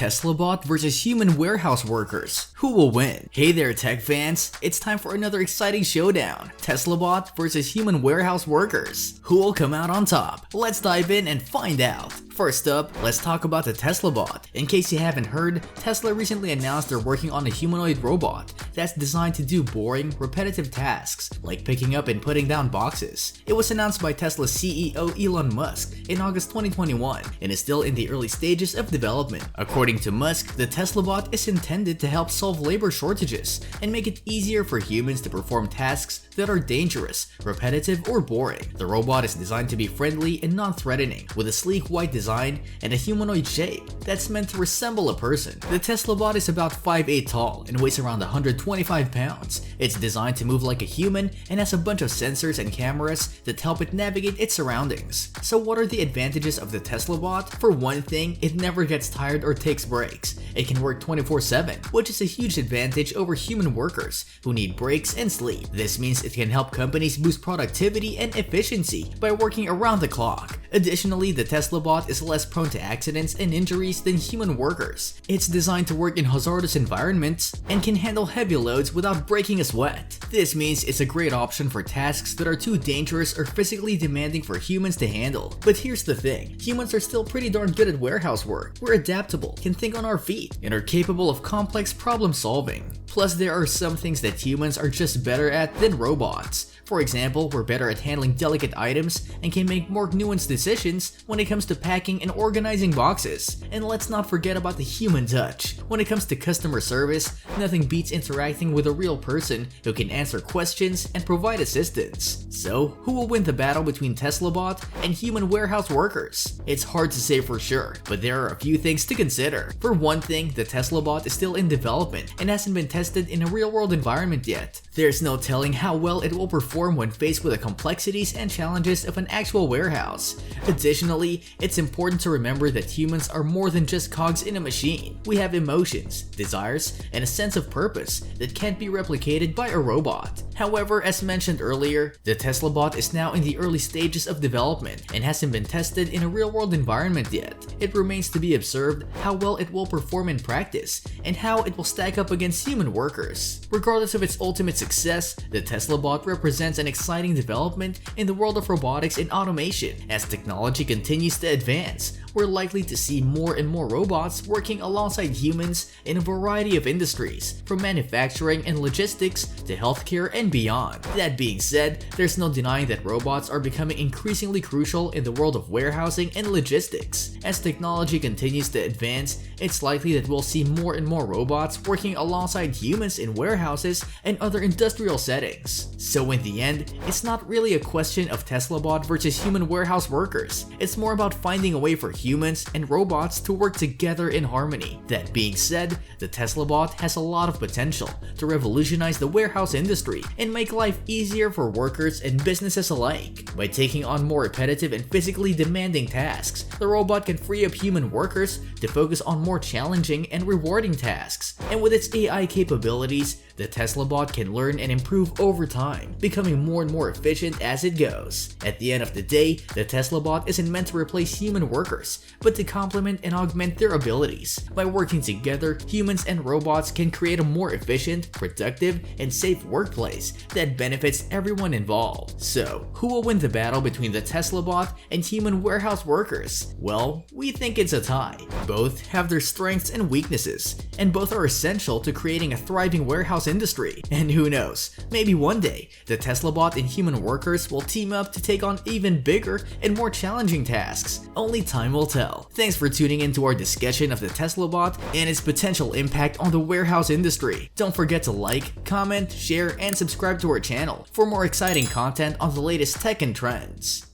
Tesla bot versus human warehouse workers. Who will win? Hey there tech fans, it's time for another exciting showdown. Tesla bot versus human warehouse workers. Who will come out on top? Let's dive in and find out. First up, let's talk about the Tesla bot. In case you haven't heard, Tesla recently announced they're working on a humanoid robot that's designed to do boring, repetitive tasks like picking up and putting down boxes. It was announced by Tesla's CEO Elon Musk in August 2021 and is still in the early stages of development. According to Musk, the Tesla bot is intended to help solve labor shortages and make it easier for humans to perform tasks that are dangerous, repetitive, or boring. The robot is designed to be friendly and non-threatening, with a sleek white design and a humanoid shape that's meant to resemble a person. The Tesla bot is about 5'8" tall and weighs around 125 pounds. It's designed to move like a human and has a bunch of sensors and cameras that help it navigate its surroundings. So what are the advantages of the Tesla bot? For one thing, it never gets tired or takes breaks. It can work 24/7, which is a huge advantage over human workers who need breaks and sleep. This means it can help companies boost productivity and efficiency by working around the clock. Additionally, the Tesla bot is less prone to accidents and injuries than human workers. It's designed to work in hazardous environments and can handle heavy loads without breaking a sweat. This means it's a great option for tasks that are too dangerous or physically demanding for humans to handle. But here's the thing, humans are still pretty darn good at warehouse work. We're adaptable, can think on our feet, and are capable of complex problem solving. Plus, there are some things that humans are just better at than robots. For example, we're better at handling delicate items and can make more nuanced decisions when it comes to packing and organizing boxes. And let's not forget about the human touch. When it comes to customer service, nothing beats interacting with a real person who can answer questions and provide assistance. So, who will win the battle between Tesla bot and human warehouse workers? It's hard to say for sure, but there are a few things to consider. For one thing, the Tesla bot is still in development and hasn't been tested in a real-world environment yet. There's no telling how well it will perform when faced with the complexities and challenges of an actual warehouse. Additionally, it's important to remember that humans are more than just cogs in a machine. We have emotions, desires, and a sense of purpose that can't be replicated by a robot. However, as mentioned earlier, the Tesla bot is now in the early stages of development and hasn't been tested in a real-world environment yet. It remains to be observed how well it will perform in practice and how it will stack up against human workers. Regardless of its ultimate success, the Tesla bot represents an exciting development in the world of robotics and automation. As technology continues to advance, we're likely to see more and more robots working alongside humans in a variety of industries, from manufacturing and logistics to healthcare and beyond. That being said, there's no denying that robots are becoming increasingly crucial in the world of warehousing and logistics. As technology continues to advance, it's likely that we'll see more and more robots working alongside humans in warehouses and other industrial settings. So in the end, it's not really a question of Tesla bot versus human warehouse workers. It's more about finding a way for humans and robots to work together in harmony. That being said, the Tesla bot has a lot of potential to revolutionize the warehouse industry and make life easier for workers and businesses alike. By taking on more repetitive and physically demanding tasks, the robot can free up human workers to focus on more challenging and rewarding tasks. And with its AI capabilities, the Tesla bot can learn and improve over time, becoming more and more efficient as it goes. At the end of the day, the Tesla bot isn't meant to replace human workers, but to complement and augment their abilities. By working together, humans and robots can create a more efficient, productive, and safe workplace that benefits everyone involved. So, who will win the battle between the Tesla bot and human warehouse workers? Well, we think it's a tie. Both have their strengths and weaknesses, and both are essential to creating a thriving warehouse industry. And who knows, maybe one day, the Tesla bot and human workers will team up to take on even bigger and more challenging tasks. Only time will tell. Thanks for tuning into our discussion of the Tesla bot and its potential impact on the warehouse industry. Don't forget to like, comment, share, and subscribe to our channel for more exciting content on the latest tech and trends.